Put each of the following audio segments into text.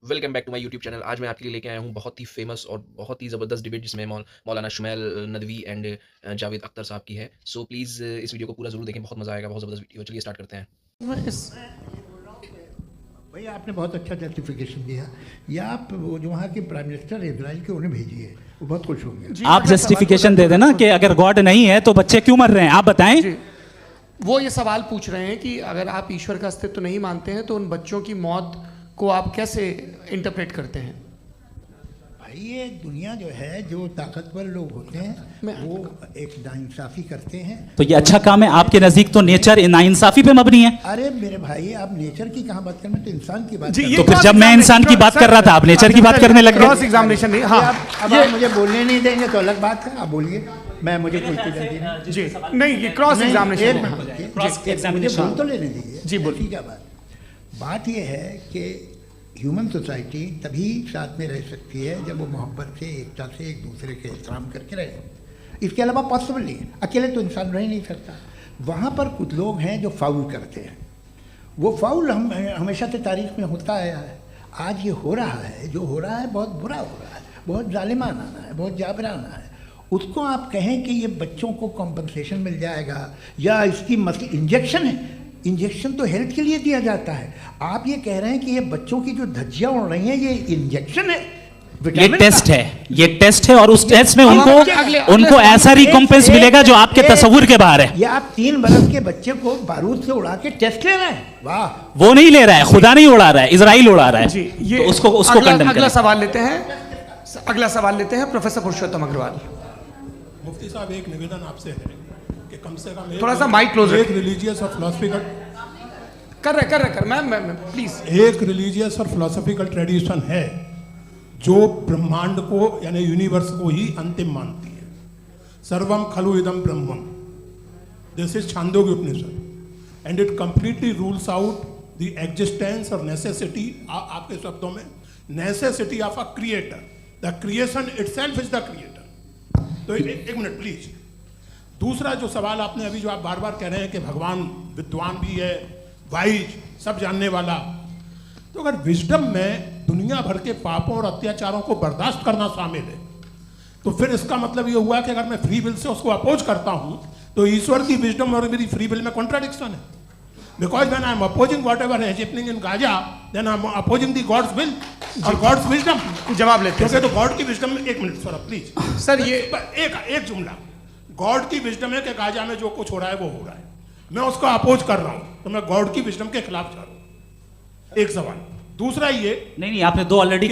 Welcome back to my YouTube channel. आज मैं आपके लिए लेके आया हूँ बहुत ही फेमस और बहुत ही ज़बरदस्त डिबेट जिसमें मौलाना शुमैल नदवी एंड जावेद अख्तर साहब की है। सो प्लीज़ इस वीडियो को पूरा ज़रूर देखें, बहुत मज़ा आएगा, बहुत ज़बरदस्त वीडियो। चलिए स्टार्ट करते हैं। भैया आपने बहुत अच्छा जस्टिफिकेशन दिया। या आप वो जो वहाँ के प्राइम मिनिस्टर इजराइल के उन्हें भेजिए, वो बहुत खुश होंगे। आप जस्टिफिकेशन दे देना कि अगर गॉड नहीं है तो बच्चे क्यों मर रहे हैं, आप बताएं। वो ये सवाल पूछ रहे हैं कि अगर आप ईश्वर का अस्तित्व नहीं मानते हैं तो उन बच्चों की मौत को आप कैसे इंटरप्रेट करते हैं? भाई ये दुनिया जो है, जो ताकतवर लोग होते हैं वो एक नाइंसाफ़ी करते हैं। तो ये अच्छा काम है आपके नजदीक, तो नेचर नाइंसाफी पे मबनी है। अरे मेरे भाई, आप नेचर की कहाँ बात कर रहे हैं, तो इंसान की बात कर रहे तो फिर जब मैं इंसान की बात कर रहा था आप नेचर की बात करने लग क्रॉस गए। एग्जामिनेशन नहीं। हाँ, अब आप मुझे बोलने नहीं देंगे तो अलग बात है, आप बोलिए, मैं मुझे कोई चीज़ नहीं। जी नहीं, ये क्रॉस एग्जामिनेशन मुझे बोल तो लेने दीजिए। जी बोलिए। क्या बात ये है कि ह्यूमन सोसाइटी तभी साथ में रह सकती है जब वो मोहब्बत से, एकता से, एक दूसरे के एहतराम करके रहे। इसके अलावा पॉसिबल नहीं है, अकेले तो इंसान रह ही नहीं सकता। वहाँ पर कुछ लोग हैं जो फाउल करते हैं। वो फाउल हम हमेशा से तारीख में होता आया है। आज ये हो रहा है, जो हो रहा है बहुत बुरा हो रहा है, बहुत जालिमाना है, बहुत जाबराना है। उसको आप कहें कि ये बच्चों को कॉम्पनसेशन मिल जाएगा या इसकी इंजेक्शन है। इंजेक्शन तो हेल्थ के लिए दिया जाता है। आप ये कह रहे हैं कि ये बच्चों की जो धज्जियां उड़ रही हैं ये इंजेक्शन है, ये टेस्ट है, ये टेस्ट है और उस टेस्ट में उनको ऐसा रिकॉम्पेंस मिलेगा जो आपके तस्वुर के बाहर है। या आप 3 बरस के बच्चे को बारूद से उड़ा के टेस्ट ले रहे हैं। वाह, वो नहीं ले रहा है, खुदा नहीं उड़ा रहा है, इजराइल उड़ा रहा है। जी, ये तो उसको कंडेम अगला सवाल लेते हैं। अगला सवाल लेते हैं प्रोफेसर पुरुषोत्तम अग्रवाल। मुफ्ती साहब, एक निवेदन आपसे है कि कम से कम थोड़ा सा माइक क्लोज एक रिलीजियस और फिलॉसफिकल कर मैं प्लीज। एक रिलीजियस और फिलॉसफिकल ट्रेडिशन है जो ब्रह्मांड को यानी यूनिवर्स को ही अंतिम मानती है। सर्वम खलु इदम ब्रह्मम, this is Chhandogya Upanishad and it completely rules out the existence और नेसेसिटी, आपके शब्दों में necessity of a creator. The creation itself is the creator. तो एक मिनट प्लीज। दूसरा जो सवाल आपने अभी, जो आप बार बार कह रहे हैं कि भगवान विद्वान भी है, वाइज, सब जानने वाला, तो अगर विजडम में दुनिया भर के पापों और अत्याचारों को बर्दाश्त करना शामिल है तो फिर इसका मतलब ये हुआ कि अगर मैं फ्री विल से उसको अपोज करता हूं तो ईश्वर की विजडम और मेरी फ्री विल में कॉन्ट्राडिक्शन है। Because when I am opposing whatever is happening in Gaza, then I am opposing the God's will और गॉड्स विजडम। जवाब लेते हैं तो गॉड की विजडम में, एक मिनट सर प्लीज सर, ये एक जुमला। गॉड की विजडम है कि गाजा में जो कुछ हो रहा है वो हो रहा है, मैं उसको अपोज कर रहा हूं, तो मैं गॉड की विजडम के खिलाफ जा रहा हूं। एक सवाल। दूसरा ये नहीं, आपने 2 ऑलरेडी।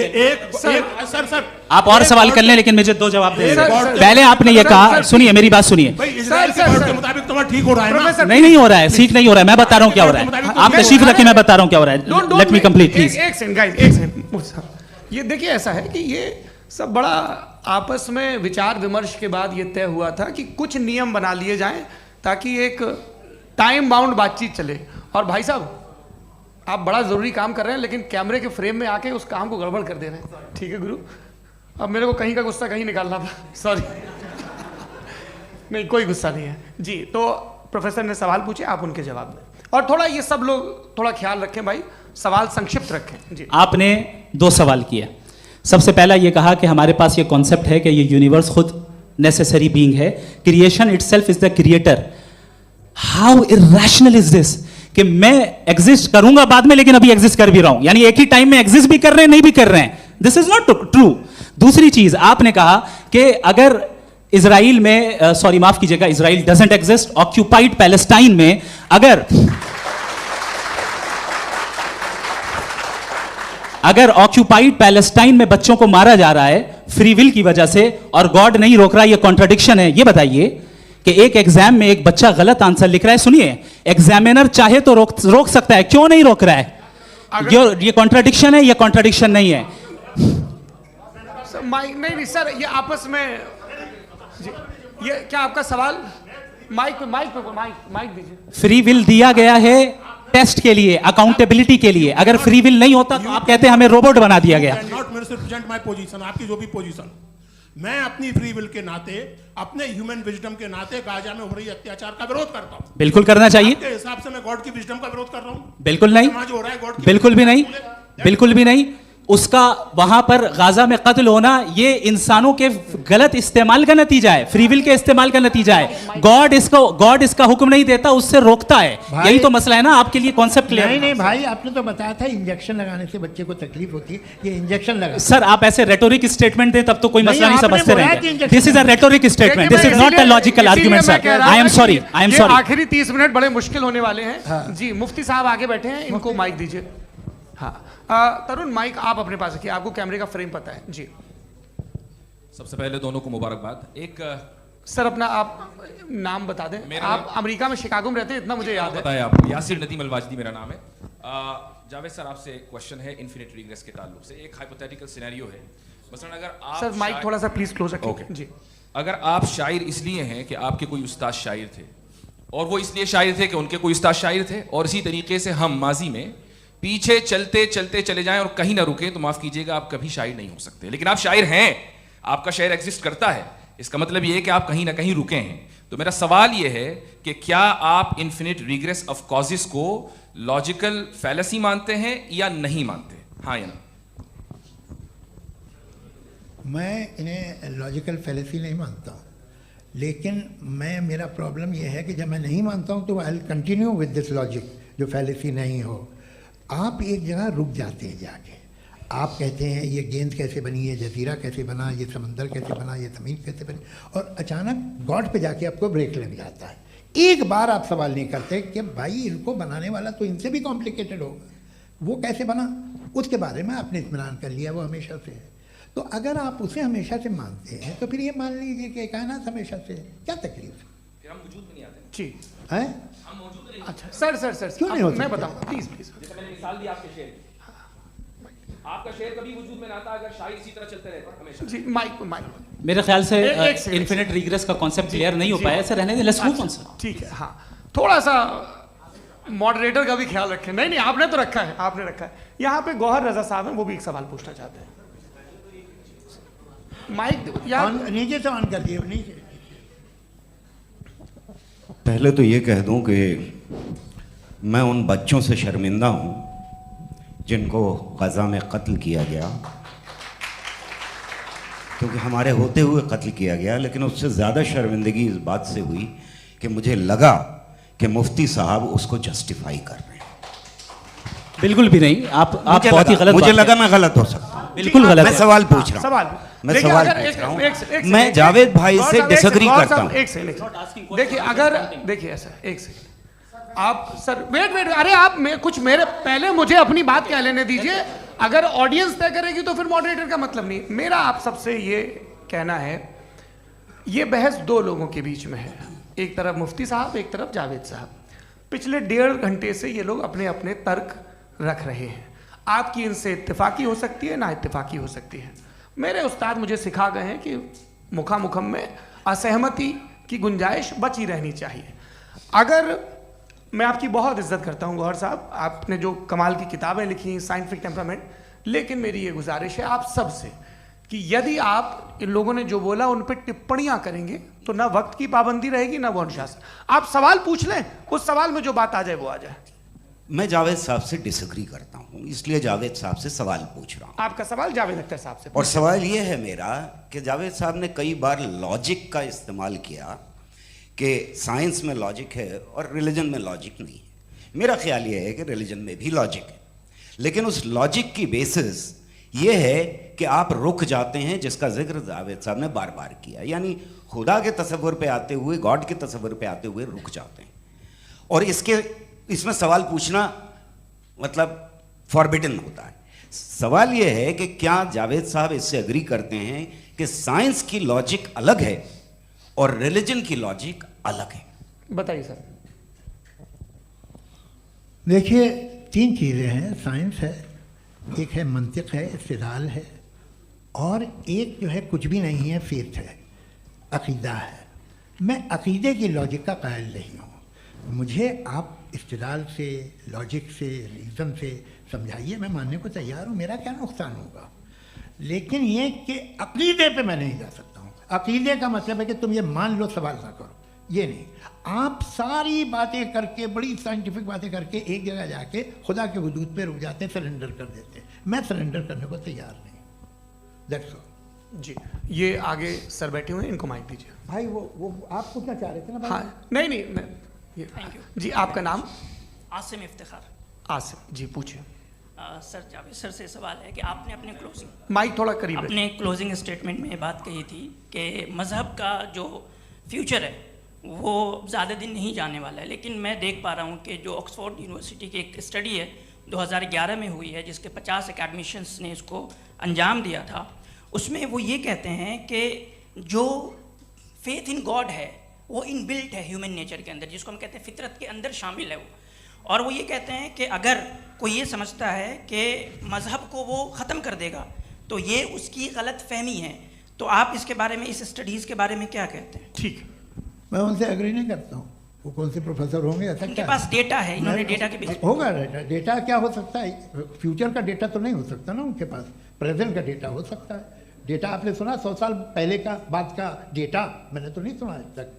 सर आप और सवाल कर लें, लेकिन मुझे 2 जवाब दे। पहले आपने ये कहा, सुनिए मेरी बात सुनिए। इजराइल के गॉड के मुताबिक तुम्हारा ठीक हो रहा है ना? नहीं हो रहा है, सीख नहीं हो रहा है। मैं बता रहा हूँ क्या हो रहा है, आप तशरीफ रखिए, मैं बता रहा हूँ क्या हो रहा है। Let me complete please. एक सेकंड गाइस, एक सेकंड। ये देखिए, ऐसा है कि ये सब बड़ा आपस में विचार विमर्श के बाद ये तय हुआ था कि कुछ नियम बना लिए जाएं ताकि एक टाइम बाउंड बातचीत चले। और भाई साहब, आप बड़ा ज़रूरी काम कर रहे हैं लेकिन कैमरे के फ्रेम में आके उस काम को गड़बड़ कर दे रहे हैं। ठीक है गुरु, अब मेरे को कहीं का गुस्सा कहीं निकालना था, सॉरी। नहीं, कोई गुस्सा नहीं है जी। तो प्रोफेसर ने सवाल पूछे, आप उनके जवाब दें। और थोड़ा ये सब लोग थोड़ा ख्याल रखें भाई, सवाल संक्षिप्त रखें जी। आपने 2 सवाल किए। सबसे पहला ये कहा कि हमारे पास ये कॉन्सेप्ट है कि ये यूनिवर्स खुद नेसेसरी बीइंग है, creation itself is the creator. How irrational is this कि मैं एग्जिस्ट करूंगा बाद में, लेकिन अभी एग्जिस्ट कर भी रहा हूं, यानी एक ही टाइम में एग्जिस्ट भी कर रहे हैं, नहीं भी कर रहे हैं। This is not true. दूसरी चीज आपने कहा कि अगर इजराइल में, सॉरी माफ कीजिएगा, Israel doesn't exist, occupied Palestine में अगर ऑक्यूपाइड पैलेस्टाइन में बच्चों को मारा जा रहा है फ्री विल की वजह से और गॉड नहीं रोक रहा, ये कॉन्ट्रडिक्शन है। ये बताइए कि एक एग्जाम में एक बच्चा गलत आंसर लिख रहा है, सुनिए, एग्जामिनर चाहे तो रोक सकता है, क्यों नहीं रोक रहा है? ये कॉन्ट्रडिक्शन है, ये कॉन्ट्रडिक्शन नहीं है। नहीं सर, ये आपस में ये क्या आपका सवाल? माइक दीजिए। फ्री विल दिया गया है टेस्ट के लिए, अकाउंटेबिलिटी के लिए। अगर फ्री विल नहीं होता तो आप कहते हैं हमें रोबोट बना दिया गया। नॉट मिसरिप्रेजेंट माय पोजीशन, आपकी जो भी पोजीशन, मैं अपनी फ्री विल के नाते, अपने ह्यूमन विजडम के नाते गाजा में हो रही अत्याचार का विरोध करता हूं। बिल्कुल करना चाहिए। आपके हिसाब से मैं गॉड की विजडम का विरोध कर रहा हूं? बिल्कुल नहीं, जो हो रहा है गॉड की बिल्कुल भी नहीं, बिल्कुल भी नहीं। उसका वहां पर गाजा में कत्ल होना ये इंसानों के गलत इस्तेमाल का नतीजा है, फ्री विल के इस्तेमाल का नतीजा है। गॉड इसका हुक्म नहीं देता, उससे रोकता है। यही तो मसला है ना, आपके लिए कॉन्सेप्ट क्लियर नहीं नहीं भाई, आपने तो बताया था इंजेक्शन लगाने से बच्चे को तकलीफ होती है, ये इंजेक्शन लगा। सर आप ऐसे रेटोरिक स्टेटमेंट दें तब तो कोई मसला नहीं आपने समझते बोला कि रहेंगे। Injection this is a rhetoric statement, this is not a logical argument sir. I am sorry, I am sorry. आखिरी 30 मिनट बड़े मुश्किल होने वाले हैं। जी मुफ्ती साहब आगे बैठे हैं, इनको माइक दीजिए। हाँ तरुण, माइक आप अपने पास रखिए, आपको कैमरे का फ्रेम पता है जी। सबसे पहले दोनों को मुबारकबाद। एक सर अपना आप नाम बता दें। आप अमेरिका में शिकागो में रहते हैं, इतना मुझे याद है। बताया आपको, यासिर नदीम अलवाजदी मेरा नाम है। जावेद सर आपसे एक क्वेश्चन है इन्फिनिट रिग्रेस के ताल्लुक से। एक हाइपोथेटिकल सिनेरियो है, मसलन अगर आप सर माइक थोड़ा सा प्लीज क्लोज रखिए जी। अगर आप शायर इसलिए हैं कि आपके कोई उस्ताद शायर थे, और वो इसलिए शायर थे कि उनके कोई उस्ताद शायर थे, और इसी तरीके से हम माजी में पीछे चलते चलते चले जाएं और कहीं ना रुके, तो माफ कीजिएगा आप कभी शायर नहीं हो सकते। लेकिन आप शायर हैं, आपका शायर एग्जिस्ट करता है, इसका मतलब ये है कि आप कहीं ना कहीं रुके हैं। तो मेरा सवाल ये है कि क्या आप इन्फिनिट रिग्रेस ऑफ कॉजेस को लॉजिकल फैलेसी मानते हैं या नहीं मानते? हाँ या ना? मैं इन्हें लॉजिकल फैलेसी नहीं मानता हूँ, लेकिन मेरा प्रॉब्लम यह है कि जब मैं नहीं मानता हूँ तो I will continue with this logic जो फैलेसी नहीं हो। आप एक जगह रुक जाते हैं जाके, आप कहते हैं ये गेंद कैसे बनी, ये जजीरा कैसे बना, ये समंदर कैसे बना, ये ज़मीन कैसे बनी, और अचानक गॉड पे जाके आपको ब्रेक लग जाता है। एक बार आप सवाल नहीं करते कि भाई इनको बनाने वाला तो इनसे भी कॉम्प्लिकेटेड होगा, वो कैसे बना, उसके बारे में आपने इत्मीनान कर लिया, वो हमेशा से है। तो अगर आप उसे हमेशा से मानते हैं तो फिर ये मान लीजिए कि कायनात हमेशा से है, क्या तकलीफ है? हम वजूद में नहीं आते जी हैं? हम मौजूद नहीं। अच्छा सर सर सर क्यों नहीं हो मैं सकता? बताऊंगा प्लीज प्लीज। जैसे मैंने मिसाल दी आपके शेर की, आपका शेर कभी वजूद में ना आता अगर शायर इसी तरह चलते रहते हमेशा। जी माइक माइक मेरे ख्याल से एक सेकंड, इन्फिनिट रिग्रेस का कॉन्सेप्ट क्लियर नहीं हो पाया सर, रहने दें, लेट्स मूव ऑन सर। ठीक है। हाँ थोड़ा सा मॉडरेटर का भी ख्याल रखें। नहीं नहीं आपने तो रखा है, आपने रखा है। यहाँ पे गौहर रजा साहब हैं, वो भी एक सवाल पूछना चाहते हैं। माइक यार नीचे से ऑन कर दिए, नीचे। पहले तो ये कह दूं कि मैं उन बच्चों से शर्मिंदा हूं जिनको गज़ा में कत्ल किया गया, क्योंकि हमारे होते हुए कत्ल किया गया। लेकिन उससे ज़्यादा शर्मिंदगी इस बात से हुई कि मुझे लगा कि मुफ्ती साहब उसको जस्टिफाई कर रहे हैं। बिल्कुल भी नहीं, आप बहुत ही गलत। मुझे लगा मैं गलत हो सकता हूं, बिल्कुल गलत मैं है। सवाल पूछ रहा हूं, सवाल मैं देखिए, सवाल अगर पूछ रहा हूं। एक मैं सेकंड, जावेद भाई गौर से साहब, डिसएग्री गौर करता साहब, हूं। एक सेकंड देखिए, अगर देखिए ऐसा एक सेकंड आप सर वेट अरे आप कुछ मेरे पहले मुझे अपनी बात कह लेने दीजिए। अगर ऑडियंस तय करेगी तो फिर मॉडरेटर का मतलब नहीं। मेरा आप सबसे ये कहना है, ये बहस दो लोगों के बीच में है, एक तरफ मुफ्ती साहब, एक तरफ जावेद साहब। पिछले 1.5 घंटे से ये लोग अपने अपने तर्क रख रहे हैं। आपकी इनसे इत्तेफाकी हो सकती है, ना इत्तेफाकी हो सकती है। मेरे उस्ताद मुझे सिखा गए हैं कि मुखामुखम में असहमति की गुंजाइश बची रहनी चाहिए। अगर मैं आपकी बहुत इज्जत करता हूं गौहर साहब, आपने जो कमाल की किताबें लिखी, साइंटिफिक टेम्परामेंट, लेकिन मेरी ये गुजारिश है आप सबसे कि यदि आप इन लोगों ने जो बोला उन पर टिप्पणियां करेंगे तो ना वक्त की पाबंदी रहेगी ना वो अनुशासन। आप सवाल पूछ लें, उस सवाल में जो बात आ जाए वो आ जाए। मैं जावेद साहब से डिसएग्री करता हूं, इसलिए जावेद साहब से सवाल पूछ रहा हूं। आपका सवाल जावेद अख्तर साहब से। और सवाल ये है मेरा कि जावेद साहब ने कई बार लॉजिक का इस्तेमाल किया कि साइंस में लॉजिक है और रिलीजन में लॉजिक नहीं है। मेरा ख्याल ये है कि रिलीजन में भी लॉजिक है, लेकिन उस लॉजिक की बेसिस ये है कि आप रुक जाते हैं, जिसका जिक्र जावेद साहब ने बार बार किया, यानी खुदा के तसव्वुर पे आते हुए, गॉड के तसव्वुर पे आते हुए रुक जाते हैं। और इसमें सवाल पूछना मतलब फॉरबिडन होता है। सवाल यह है कि क्या जावेद साहब इससे एग्री करते हैं कि साइंस की लॉजिक अलग है और रिलीजन की लॉजिक अलग है? बताइए सर। देखिए 3 चीज़ें हैं, साइंस है, एक है मंतिक है, इस्तिदलाल है, और एक जो है कुछ भी नहीं है, फेथ है, अकीदा है। मैं अकीदे की लॉजिक का कायल नहीं हूँ। मुझे आप इस्तिदलाल से, लॉजिक से, रीज़न से समझाइए, मैं मानने को तैयार हूँ, मेरा क्या नुकसान होगा। लेकिन ये कि अकीदे पे मैं नहीं जा सकता हूँ। अकीदे का मतलब है कि तुम ये मान लो, सवाल ना करो, ये नहीं। आप सारी बातें करके, बड़ी साइंटिफिक बातें करके एक जगह जाके खुदा के हुदूद पे रुक जाते हैं, सरेंडर कर देते हैं। मैं सरेंडर करने को तैयार नहीं। That's all. जी, ये आगे सर बैठे हुए हैं, इनको माइक दीजिए। भाई वो आप पूछना चाह रहे थे ना भाई? हाँ, नहीं मैं ये थैंक यू। जी, आपका नाम? आसिम इफ्तिखार। आसिफ जी, पूछिए। सर जावेद सर से सवाल है कि आपने अपने माइक थोड़ा करीब रखिए। अपने क्लोजिंग स्टेटमेंट में बात कही थी कि मज़हब का जो फ्यूचर है वो ज़्यादा दिन नहीं जाने वाला है, लेकिन मैं देख पा रहा हूँ कि जो ऑक्सफोर्ड यूनिवर्सिटी की एक स्टडी है 2011 में हुई है, जिसके 50 एकेडमिशियंस ने इसको अंजाम दिया था, उसमें वो ये कहते हैं कि जो फेथ इन गॉड है वो इनबिल्ट है ह्यूमन नेचर के अंदर, जिसको हम कहते हैं फितरत के अंदर शामिल है वो। और वो ये कहते हैं कि अगर कोई ये समझता है कि मज़हब को वो ख़त्म कर देगा तो ये उसकी गलत फहमी है। तो आप इसके बारे में, इस स्टडीज़ के बारे में क्या कहते हैं? ठीक, मैं उनसे एग्री नहीं करता हूँ। वो कौन से प्रोफेसर होंगे? ऐसा उनके क्या पास डेटा है, इन्होंने डेटा के बेस होगा। डेटा क्या हो सकता है? फ्यूचर का डेटा तो नहीं हो सकता ना उनके पास, प्रेजेंट का डेटा हो सकता है। डेटा आपने सुना 100 साल पहले का बाद का डेटा? मैंने तो नहीं सुना आज तक।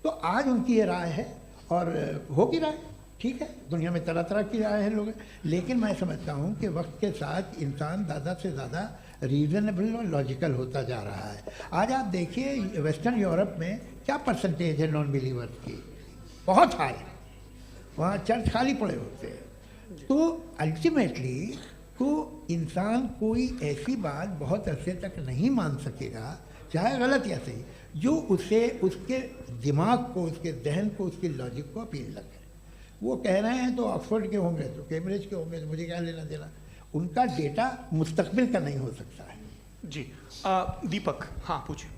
तो आज उनकी ये राय है और होगी राय, ठीक है। दुनिया में तरह तरह की राय है लोग, लेकिन मैं समझता हूँ कि वक्त के साथ इंसान ज़्यादा से ज़्यादा रीज़नेबल और लॉजिकल होता जा रहा है। आज आप देखिए वेस्टर्न यूरोप में क्या परसेंटेज है नॉन बिलीवर्स की, बहुत हाई। वहाँ चर्च खाली पड़े होते हैं। तो अल्टीमेटली तो इंसान कोई ऐसी बात बहुत अरसे तक नहीं मान सकेगा, चाहे गलत या सही, जो उसे उसके दिमाग को, उसके जहन को, उसके लॉजिक को अपील लगे। वो कह रहे हैं तो ऑक्सफोर्ड के होंगे तो कैम्ब्रिज के होंगे, तो मुझे क्या लेना देना। उनका डेटा मुस्तकबिल का नहीं हो सकता है। जी, दीपक, हाँ पूछिए।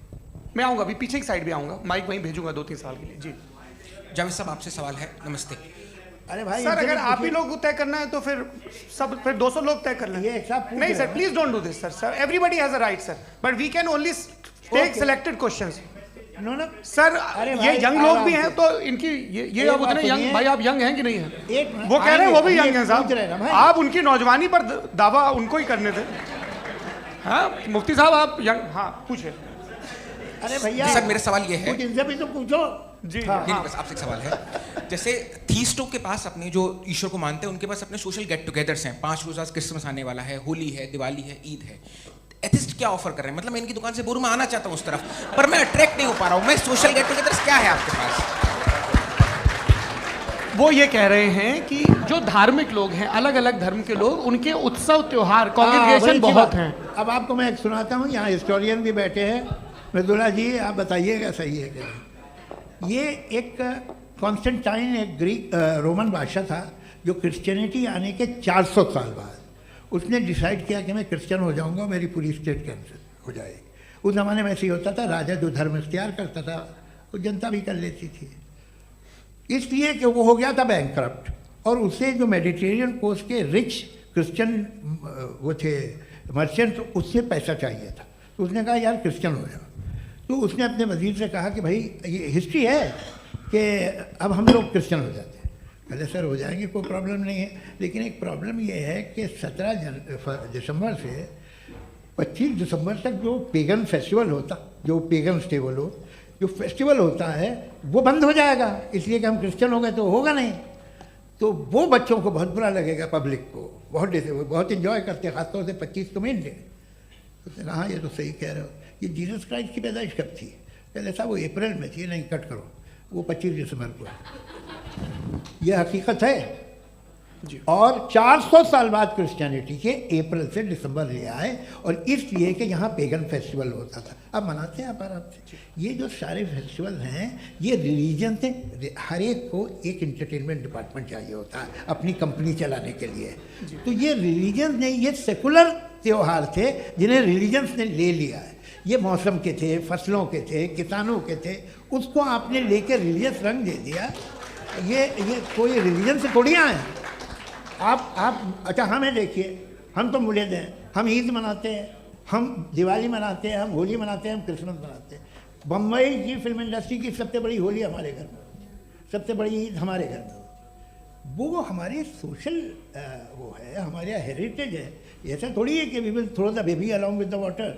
मैं आऊँगा, अभी पीछे की साइड भी आऊँगा, माइक वहीं भेजूंगा 2-3 साल के लिए। जी जावेद साहब, आपसे सवाल है। नमस्ते। अरे भाई सर, अगर आप ही लोग को तय करना है तो फिर 200 लोग तय कर लें। ये सब नहीं sir, please don't do this sir. Everybody has a right sir, but we can only take selected questions. No sir, ये यंग लोग भी हैं तो इनकी ये अब उतने यंग, भाई आप यंग हैं कि नहीं हैं? वो कह रहे हैं वो भी यंग हैं साहब, आप उनकी नौजवानी पर दावा उनको ही करने थे। हाँ मुफ्ती साहब, आप यंग, हाँ पूछे। अरे भैया सर, मेरा सवाल ये है, इनसे भी तो पूछो जी। नहीं, बस आपसे एक सवाल है। जैसे थीस्टों के पास, अपने जो ईश्वर को मानते हैं, उनके पास अपने सोशल गेट टुगेदर्स हैं। 5 रोज़ क्रिसमस आने वाला है, होली है, दिवाली है, ईद है। एथिस्ट क्या ऑफर कर रहे हैं? मतलब मैं इनकी दुकान से बोलूं, मैं आना चाहता हूं उस तरफ, पर मैं अट्रैक्ट नहीं हो पा रहा हूं। मैं सोशल गेट टुगेदर्स क्या है आपके पास? वो ये कह रहे हैं कि जो धार्मिक लोग हैं, अलग अलग धर्म के लोग, उनके उत्सव त्योहार, कॉन्ग्रेगेशन बहुत हैं। अब आपको मैं एक सुनाता हूँ, यहाँ हिस्टोरियन भी बैठे हैं। मृदुला जी, आप बताइएगा सही है क्या? ये एक कॉन्स्टेंटाइन, एक ग्रीक रोमन बादशाह था, जो क्रिश्चियनिटी आने के 400 साल बाद उसने डिसाइड किया कि मैं क्रिश्चियन हो जाऊंगा, मेरी पूरी स्टेट कैंसिल हो जाएगी। उस ज़माने में ऐसे ही होता था, राजा जो धर्म इख्तियार करता था वो जनता भी कर लेती थी, इसलिए कि वो हो गया था बैंकरप्ट। और उसे जो मेडिटेरियन कोस्ट के रिच क्रिश्चियन वो थे मर्चेंट, उससे पैसा चाहिए था। तो उसने कहा यार क्रिश्चियन हो जाओ। तो उसने अपने वजीर से कहा कि भाई ये हिस्ट्री है कि अब हम लोग क्रिश्चियन हो जाते हैं। कहते सर हो जाएंगे, कोई प्रॉब्लम नहीं है, लेकिन एक प्रॉब्लम ये है कि 17 दिसंबर से 25 दिसंबर तक जो पेगन फेस्टिवल होता, जो पेगन स्टेबल हो, जो फेस्टिवल होता है वो बंद हो जाएगा, इसलिए कि हम क्रिश्चियन हो गए तो होगा नहीं। तो वो बच्चों को बहुत बुरा लगेगा, पब्लिक को बहुत इन्जॉय करते हैं, खासतौर से 25 को मेन डे। उसने कहा हाँ ये तो सही कह रहे हो। ये जीसस क्राइस्ट की पैदाइश कब थी? पहले साहब वो अप्रैल में थी। नहीं, कट करो, वो 25 दिसंबर को है। ये हकीकत है जी। और 400 साल बाद क्रिश्चियनिटी के अप्रैल से दिसंबर ले आए, और इसलिए कि यहाँ पेगन फेस्टिवल होता था। अब मनाते हैं आप आराम से। ये जो सारे फेस्टिवल हैं ये रिलीजन से, हर एक को एक इंटरटेनमेंट डिपार्टमेंट चाहिए होता है अपनी कंपनी चलाने के लिए। तो ये रिलीजन ने, ये सेकुलर त्यौहार थे जिन्हें रिलीजन्स ने ले लिया है। ये मौसम के थे, फसलों के थे, किसानों के थे, उसको आपने लेकर रिलीजियस रंग दे दिया। ये कोई रिलीजन से थोड़ी आए हैं आप। अच्छा हमें देखिए, हम तो मुल्द हैं, हम ईद मनाते हैं, हम दिवाली मनाते हैं, हम होली मनाते हैं, हम क्रिसमस मनाते हैं। बम्बई की फिल्म इंडस्ट्री की सबसे बड़ी होली हमारे घर में, सबसे बड़ी ईद हमारे घर में। वो हमारे सोशल वो है, हमारे हेरिटेज है। ऐसा थोड़ी है कि we will throw the baby along with the water.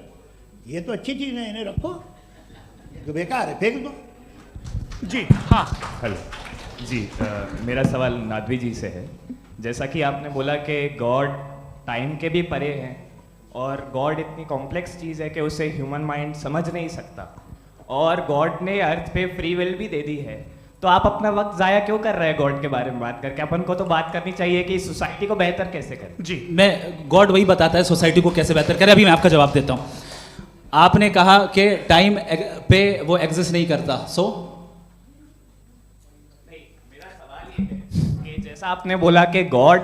ये तो अच्छी चीज़ है, इन्हें रखो, जो बेकार है फेंक दो। जी हाँ, हेलो जी, मेरा सवाल नादवी जी से है। जैसा कि आपने बोला कि गॉड टाइम के भी परे हैं और गॉड इतनी कॉम्प्लेक्स चीज़ है कि उसे ह्यूमन माइंड समझ नहीं सकता, और गॉड ने अर्थ पे फ्री विल भी दे दी है, तो आप अपना वक्त ज़ाया क्यों कर रहे हैं गॉड के बारे में बात करके? अपन को तो बात करनी चाहिए कि सोसाइटी को बेहतर कैसे करें। जी, मैं गॉड वही बताता है सोसाइटी को कैसे बेहतर करे। अभी मैं आपका जवाब देता हूँ। आपने कहा कि टाइम पे वो एग्जिस्ट नहीं करता, सो मेरा सवाल ये है कि जैसा आपने बोला कि गॉड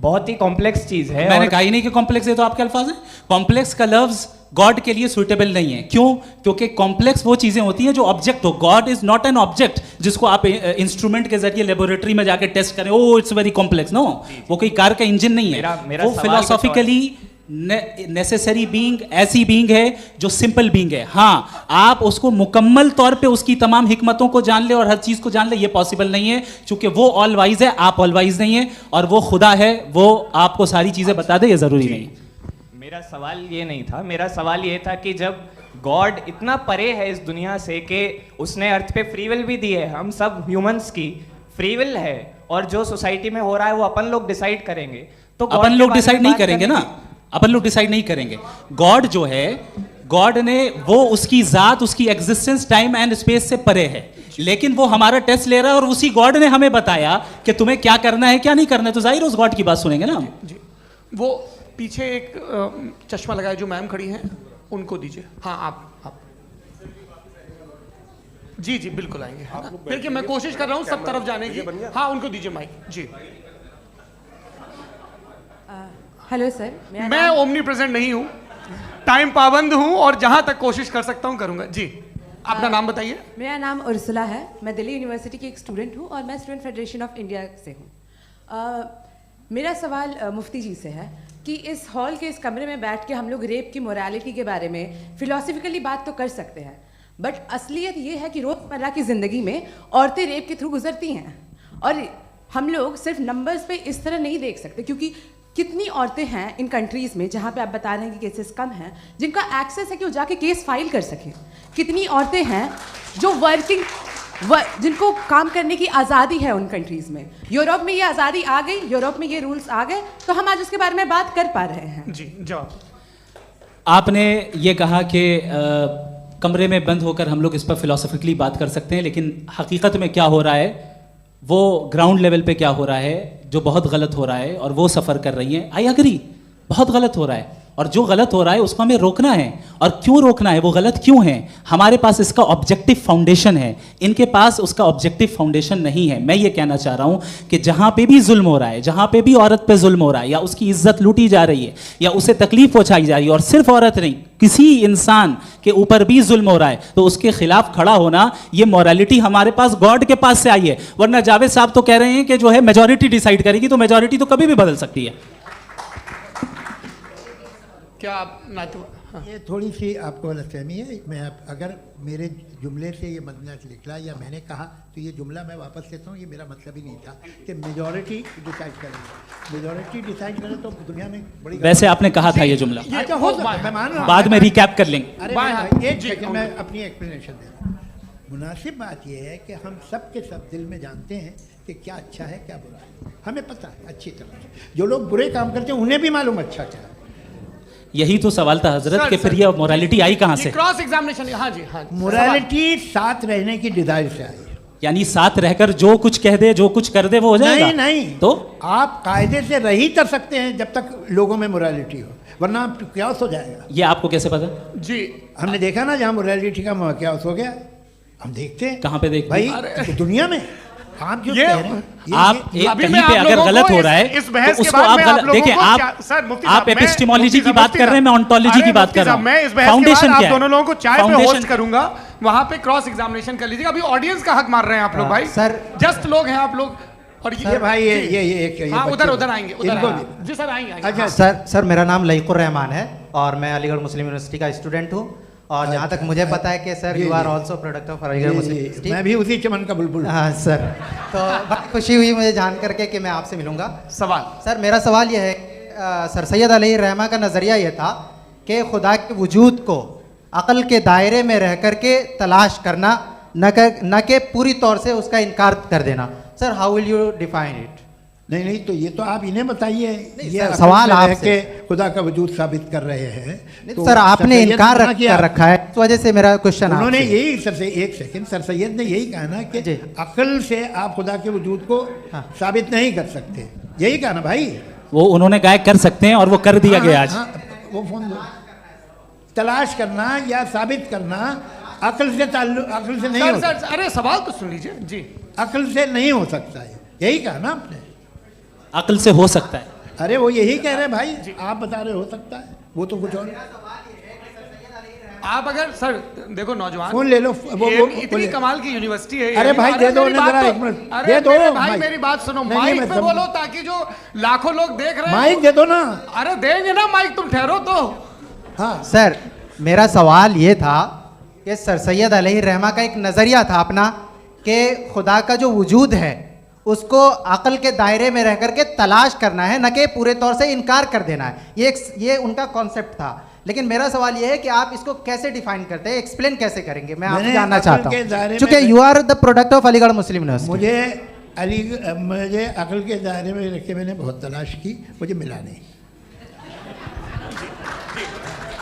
बहुत ही कॉम्प्लेक्स चीज़ है, मैंने और कहा ही नहीं कि कॉम्प्लेक्स है, तो आपके अल्फाज हैं। कॉम्प्लेक्स का लफ्ज गॉड के लिए सुइटेबल नहीं है। क्यों? क्योंकि कॉम्प्लेक्स वो चीजें होती हैं जो ऑब्जेक्ट हो। God is not an object जिसको आप इंस्ट्रूमेंट के जरिए लेबोरेटरी में जाके टेस्ट करें, oh it's very complex. No, वो कोई कार का इंजन नहीं है। मेरा वो सवाल फिलोसॉफिकली नेसेसरी बीइंग ऐसी बीइंग है जो सिंपल बीइंग है। हाँ, आप उसको मुकम्मल तौर पे उसकी तमाम हिकमतों को जान ले और हर चीज को जान ले, ये पॉसिबल नहीं है, क्योंकि वो ऑल वाइज है, आप ऑल वाइज नहीं है, और वो खुदा है, वो आपको सारी चीजें बता दे, ये जरूरी नहीं। मेरा सवाल ये नहीं था, मेरा सवाल ये था कि जब गॉड इतना परे है इस दुनिया से कि उसने अर्थ पे फ्री विल भी दी है, हम सब ह्यूमंस की फ्री विल है, और जो सोसाइटी में हो रहा है वो अपन लोग डिसाइड करेंगे, तो अपन लोग डिसाइड नहीं करेंगे ना, अपन लोग डिसाइड नहीं करेंगे। गॉड जो है, गॉड ने वो उसकी जात, उसकी एग्जिस्टेंस टाइम एंड स्पेस से परे है, लेकिन वो हमारा टेस्ट ले रहा है और उसी गॉड ने हमें बताया कि तुम्हें क्या करना है क्या नहीं करना है, तो जाहिर उस गॉड की बात सुनेंगे ना हम। जी, वो पीछे एक चश्मा लगाए जो मैम खड़ी हैं, उनको दीजिए। हाँ, आप जी जी बिल्कुल आएंगे। देखिए, मैं कोशिश कर रहा हूँ सब तरफ जाने की। हाँ, उनको दीजिए माइक। जी, हेलो सर, मैं ओमनी प्रेजेंट नहीं हूँ, टाइम पाबंद हूँ, और जहाँ तक कोशिश कर सकता हूँ करूँगा। जी, अपना नाम बताइए। मेरा नाम उर्सुला है, मैं दिल्ली यूनिवर्सिटी की एक स्टूडेंट हूँ और मैं स्टूडेंट फेडरेशन ऑफ इंडिया से हूँ। मेरा सवाल मुफ्ती जी से है कि इस हॉल के इस कमरे में बैठ के हम लोग रेप की मोरालिटी के बारे में फिलोसफिकली बात तो कर सकते हैं, बट असलियत ये है कि रोज़मर्रा की ज़िंदगी में औरतें रेप के थ्रू गुजरती हैं, और हम लोग सिर्फ नंबर्स पे इस तरह नहीं देख सकते, क्योंकि कितनी औरतें हैं इन कंट्रीज़ में जहाँ पे आप बता रहे हैं कि केसेस कम हैं, जिनका एक्सेस है कि वो जाके केस फाइल कर सकें। कितनी औरतें हैं जो जिनको काम करने की आज़ादी है उन कंट्रीज़ में। यूरोप में ये आज़ादी आ गई, यूरोप में ये रूल्स आ गए, तो हम आज उसके बारे में बात कर पा रहे हैं। जी, जवाब। आपने ये कहा कि कमरे में बंद होकर हम लोग इस पर फिलोसफिकली बात कर सकते हैं, लेकिन हकीकत में क्या हो रहा है, वो ग्राउंड लेवल पे क्या हो रहा है जो बहुत गलत हो रहा है, और वो सफ़र कर रही हैं। आई अग्री, बहुत गलत हो रहा है, और जो गलत हो रहा है उसको हमें रोकना है। और क्यों रोकना है, वो गलत क्यों है? हमारे पास इसका ऑब्जेक्टिव फाउंडेशन है, इनके पास उसका ऑब्जेक्टिव फाउंडेशन नहीं है। मैं ये कहना चाह रहा हूँ कि जहाँ पे भी जुल्म हो रहा है, जहाँ पे भी औरत पे जुल्म हो रहा है, या उसकी इज्जत लूटी जा रही है, या उसे तकलीफ पहुँचाई जा रही है, और सिर्फ औरत नहीं, किसी इंसान के ऊपर भी जुल्म हो रहा है, तो उसके खिलाफ खड़ा होना, ये मॉरलिटी हमारे पास गॉड के पास से आई है। वरना जावेद साहब तो कह रहे हैं कि जो है मेजॉरिटी डिसाइड करेगी, तो मेजॉरिटी तो कभी भी बदल सकती है। क्या आप हाँ। ये थोड़ी सी आपको गलतफहमी है। मैं अगर मेरे जुमले से ये मदनत निकला या मैंने कहा, तो ये जुमला मैं वापस लेता हूँ, ये मेरा मतलब ही नहीं था कि मेजॉरिटी डिसाइड करेगी। मेजॉरिटी डिसाइड करे तो दुनिया में बड़ी, वैसे आपने कहा था ये जुमला। अच्छा, हो मैं मान रहा हूँ, बाद में रिकैप कर लेंगे। अरे एक सेकंड, मैं अपनी एक्सप्लेनेशन दे रहा हूँ। मुनासिब बात यह है कि हम सब के सब दिल में जानते हैं कि क्या अच्छा है क्या बुरा है, हमें पता है अच्छी तरह से। जो लोग बुरे काम करते हैं उन्हें भी मालूम अच्छा क्या है। यही तो सवाल था हजरत के फिर ये मोरालिटी आई कहाँ से? Cross examination. हाँ जी, हाँ। मोरालिटी साथ रहने की डिजायर से आई, यानी साथ रहकर जो कुछ कह दे, जो कुछ कर दे, वो हो जाएगा। नहीं, तो आप कायदे से रह ही कर सकते हैं जब तक लोगों में मोरालिटी हो, वरना क्यास हो जाएगा। ये आपको कैसे पता? जी, हमने देखा ना, जहाँ मोरालिटी का क्यास हो गया, हम देखते हैं। कहाँ पे देखते भाई? दुनिया में। आप जो कह रहे हैं, आप एक कहीं पे अगर गलत हो रहा है तो उसको आप गलत देखिए। आप एपिस्टेमोलॉजी की बात कर रहे हैं, मैं ओंटोलॉजी की बात कर रहा हूं। मैं इस बहस के बाद आप दोनों लोगों को चाय पे होस्ट करूंगा, वहां पे क्रॉस एग्जामिनेशन कर लीजिएगा। अभी ऑडियंस का हक मार रहे हैं आप लोग भाई, सर जस्ट लोग हैं आप लोग। और ये भाई ये हाँ, उधर आएंगे, उधर जी सर आएंगे। अच्छा सर मेरा नाम लईकुर रहमान है और मैं अलीगढ़ मुस्लिम यूनिवर्सिटी का स्टूडेंट हूँ। और जहाँ तक मुझे पता है कि sir you are also product of Aligarh Muslim University. मैं भी उसी चमन का बुलबुल। हाँ सर, तो बहुत खुशी हुई मुझे जान करके कि मैं आपसे मिलूंगा। सवाल सर, मेरा सवाल यह है, सर सैयद अलैहि रहमा का नज़रिया यह था कि खुदा के वजूद को अक़ल के दायरे में रह कर के तलाश करना, न कि पूरी तौर से उसका इनकार कर देना। Sir how will you define it? नहीं नहीं, तो ये तो आप इन्हें बताइए। ये सर, सवाल अकल से आपसे। रह के खुदा का वजूद साबित कर रहे हैं। तो सर आपने सर सैयद इनकार ने किया। कर रखा है, इस वजह से मेरा क्वेश्चन उन्होंने आपसे। यही सर से एक सेकंड, सर सैयद ने यही कहा ना कि अकल से आप खुदा के वजूद को साबित नहीं कर सकते, यही कहा ना भाई। वो उन्होंने कहा कर सकते हैं और वो कर दिया गया आज। वो फोन दो। तलाश करना या साबित करना अकल से अकल से नहीं हो सर सकता। अरे सवाल तो सुन लीजिए जी। अकल से नहीं हो सकता है, यही कहा ना आपने। अकल से हो सकता है। अरे वो यही कह रहे हैं भाई, आप बता रहे हो सकता है, वो तो कुछ और। आप अगर सर देखो नौजवान फोन ले लो, इतनी कमाल की यूनिवर्सिटी है। अरे भाई दे दो उन्हें जरा, एक मिनट दे दो भाई, मेरी बात सुनो, माइक पे बोलो ताकि जो लाखों लोग देख रहे हैं। माइक दे दो ना। अरे देंगे ना माइक, तुम ठहरो तो। हाँ सर, मेरा सवाल ये था कि सर सैयद अलैहि रहमा का एक नज़रिया था अपना कि खुदा का जो वजूद है उसको अकल के दायरे में रह करके तलाश करना है, न कि पूरे तौर से इनकार कर देना है। ये उनका कॉन्सेप्ट था। लेकिन मेरा सवाल ये है कि आप इसको कैसे डिफाइन करते हैं, एक्सप्लेन कैसे करेंगे, मैं आपसे जानना चाहता हूँ, क्योंकि you are the product of Aligarh Muslim University. मुझे अकल के दायरे में रख के मैंने बहुत तलाश की, मुझे मिला नहीं।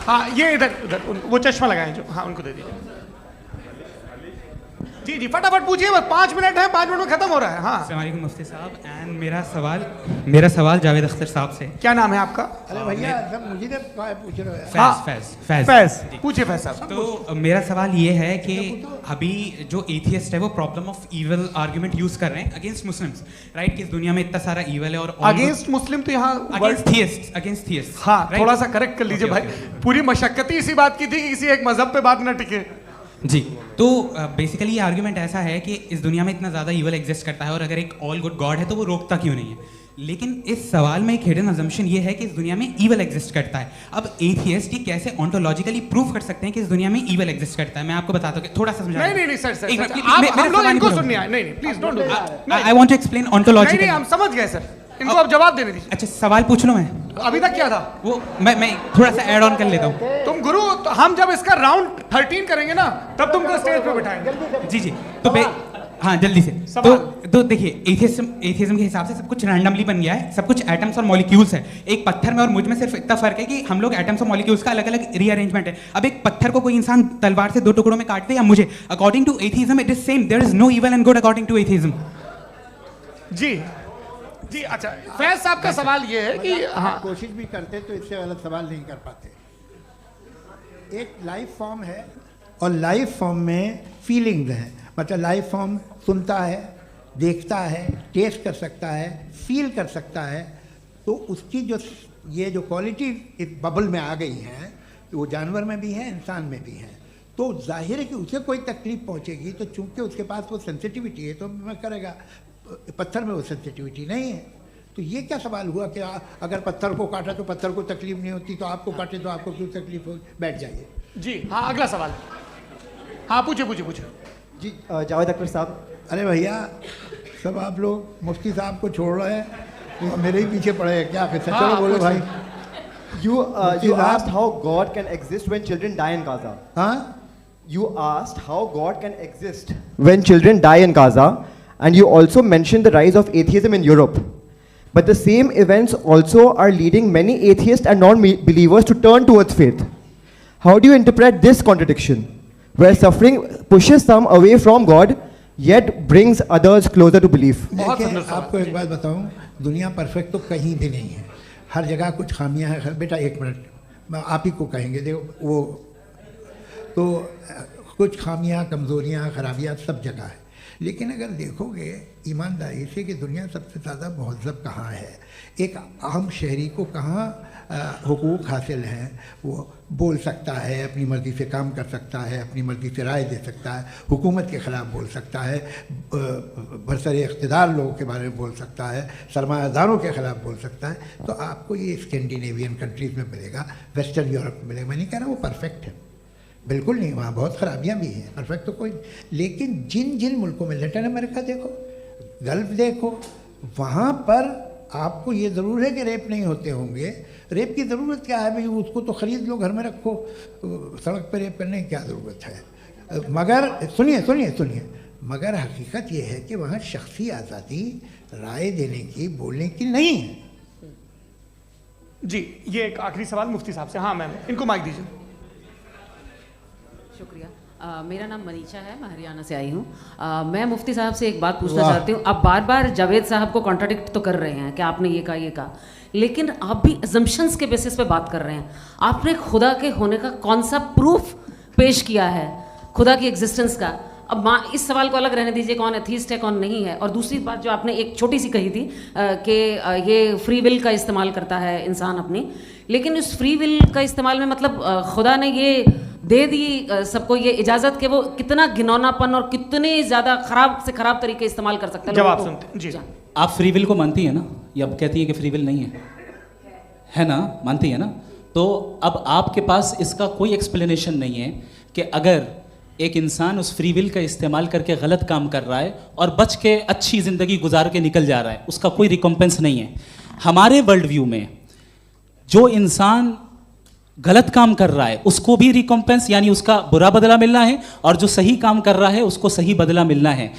हाँ ये इधर वो चश्मा लगाए जो, हाँ उनको दे दीजिए। जी जी फटाफट पूछिए, बस 5 मिनट है, 5 मिनट में खत्म हो रहा है। हाँ अस्सलाम वालेकुम मुफ्ती साहब, एंड मेरा सवाल जावेद अख्तर साहब से। क्या नाम है आपका? अरे भैया सब मुझे पूछ रहे हो। फैज पूछिए फैज साहब। तो मेरा सवाल ये है कि अभी जो एथियस्ट है वो problem of evil argument use कर रहे हैं अगेंस्ट मुस्लिम्स, राइट? कि इस दुनिया में इतना सारा ईवल है और अगेंस्ट मुस्लिम तो यहाँ अगेंस्ट थियस्ट। हाँ थोड़ा सा करेक्ट कर लीजिए भाई, पूरी मशक्कत ही इसी बात की थी कि किसी एक मजहब पे बात ना टिके। जी, तो बेसिकली ये आर्गुमेंट ऐसा है कि इस दुनिया में इतना ज़्यादा ईवल एग्जिस्ट करता है और अगर एक ऑल गुड गॉड है तो वो रोकता क्यों नहीं है? लेकिन इस सवाल में एक हिडन अजम्पशन ये है कि इस दुनिया में ईवल एग्जिस्ट करता है। अब एथियस्ट ये कैसे ऑन्टोलॉजिकली प्रूव कर सकते हैं कि इस दुनिया में ईवल एग्जिस्ट करता है? मैं आपको बताता हूँ, थोड़ा सा समझा। नहीं सर हम लोग इनको सुनने आए। नहीं please don't do that. I want to explain ontologically. नहीं हम समझ गए सर, इनको अब जवाब देने दीजिए। अच्छा सवाल पूछ लो। मैं अभी तक क्या था वो मैं थोड़ा सा ऐड ऑन कर लेता हूँ। तुम गुरु, तो हम जब इसका राउंड 13 करेंगे ना तब तुमको स्टेज पे बिठाएंगे। जी तो हाँ जल्दी से। तो देखिए एथियज्म के हिसाब से सब कुछ रैंडमली बन गया है, सब कुछ एटम्स और मॉलिक्यूल्स है। एक पत्थर में और मुझ में सिर्फ इतना फर्क है कि हम लोग एटम्स और मॉलिक्यूल्स का अलग अलग रीअरेंजमेंट है। अब एक पत्थर को कोई इंसान तलवार से 2 टुकड़ों में काट दे या मुझे, according to atheism it is same, there is no evil and good according to atheism. जी अच्छा, फैज साहब का सवाल ये है कि हाँ कोशिश भी करते तो इससे गलत सवाल नहीं कर पाते। एक लाइफ फॉर्म है और लाइफ फॉर्म में फीलिंग्स हैं, मतलब लाइफ फॉर्म सुनता है, देखता है, टेस्ट कर सकता है, फील कर सकता है, तो उसकी जो क्वालिटी इस बबल में आ गई हैं वो जानवर में भी है, इंसान में भी है। तो जाहिर है कि उसे कोई तकलीफ पहुंचेगी, तो चूंकि उसके पास वो सेंसिटिविटी है तो मैं करेगा। पत्थर में वो सेंसिटिविटी नहीं है। तो ये क्या सवाल हुआ कि अगर पत्थर को काटा तो पत्थर को तकलीफ नहीं होती, तो आपको काटे तो आपको क्यों तकलीफ हो? बैठ जाइए। जी हाँ अगला सवाल। हाँ पूछिए। जी जावेद अख्तर साहब। अरे भैया सब आप लोग मुफ्ती साहब को छोड़ रहे हैं, मेरे ही पीछे पड़े हैं क्या? फिर चलो बोलो भाई। You asked how God can exist when children die in Gaza. हाँ? You asked how God can exist when children die in Gaza, and you also mentioned the rise of atheism in Europe. But the same events also are leading many atheists and non-believers to turn towards faith. How do you interpret this contradiction, where suffering pushes some away from God, yet brings others closer to belief? देखिए आपको एक बात बताऊं, दुनिया perfect तो कहीं भी नहीं है, हर जगह कुछ खामियां हैं। बेटा एक मिनट आप ही को कहेंगे, देखो वो तो कुछ खामियां, कमज़ोरियां, खराबियां सब जगह है। लेकिन अगर देखोगे ईमानदारी से कि दुनिया सबसे ज़्यादा महज़ब कहाँ है, एक आम शहरी को कहाँ हुकूक हासिल हैं, वो बोल सकता है, अपनी मर्ज़ी से काम कर सकता है, अपनी मर्ज़ी से राय दे सकता है, हुकूमत के ख़िलाफ़ बोल सकता है, बरसर इक़्तिदार लोगों के बारे में बोल सकता है, सरमायादारों के ख़िलाफ़ बोल सकता है। तो आपको ये स्कैंडिनेवियन कंट्रीज़ में मिलेगा, वेस्टर्न यूरोप में मिलेगा। मैं नहीं कह रहा वो परफेक्ट है, बिल्कुल नहीं, वहाँ बहुत ख़राबियाँ भी हैं, परफेक्ट तो कोई। लेकिन जिन मुल्कों में, लैटिन अमेरिका देखो, गल्फ देखो, वहाँ पर आपको ये ज़रूर है कि रेप नहीं होते होंगे। रेप की ज़रूरत क्या है भाई? उसको तो ख़रीद लो, घर में रखो, सड़क पर रेप करने की क्या ज़रूरत है? मगर सुनिए, मगर हकीकत यह है कि वहाँ शख्सी आज़ादी राय देने की, बोलने की नहीं है। जी, ये एक आखिरी सवाल मुफ्ती साहब से। हाँ मैम, इनको माइक दीजिए। शुक्रिया। मेरा नाम मनीषा है, मैं हरियाणा से आई हूँ। मैं मुफ्ती साहब से एक बात पूछना चाहती हूँ। आप बार बार जावेद साहब को कॉन्ट्राडिक्ट तो कर रहे हैं कि आपने ये कहा, लेकिन आप भी अजम्पशंस के बेसिस पे बात कर रहे हैं। आपने खुदा के होने का कौन सा प्रूफ पेश किया है, खुदा की एग्जिस्टेंस का? अब इस सवाल को अलग रहने दीजिए, कौन एथीस्ट है कौन नहीं है। और दूसरी बात जो आपने एक छोटी सी कही थी कि ये फ्री विल का इस्तेमाल करता है इंसान अपनी, लेकिन इस फ्री विल का इस्तेमाल में मतलब खुदा ने ये दे दी सबको ये इजाज़त कि वो कितना घिनौनापन और कितने ज़्यादा ख़राब से ख़राब तरीके इस्तेमाल कर सकता है। जवाब सुनते जी। आप फ्री विल को मानती है ना, या कहती है कि फ्री विल नहीं है ना? मानती है ना? तो अब आपके पास इसका कोई एक्सप्लेनेशन नहीं है कि अगर एक इंसान उस फ्री विल का इस्तेमाल करके गलत काम कर रहा है और बच के अच्छी ज़िंदगी गुजार के निकल जा रहा है, उसका कोई रिकॉम्पेंस नहीं है। हमारे वर्ल्ड व्यू में जो इंसान गलत काम कर रहा है उसको भी रिकॉम्पेंस यानी उसका बुरा बदला मिलना है, और जो सही काम कर रहा है उसको सही बदला मिलना है।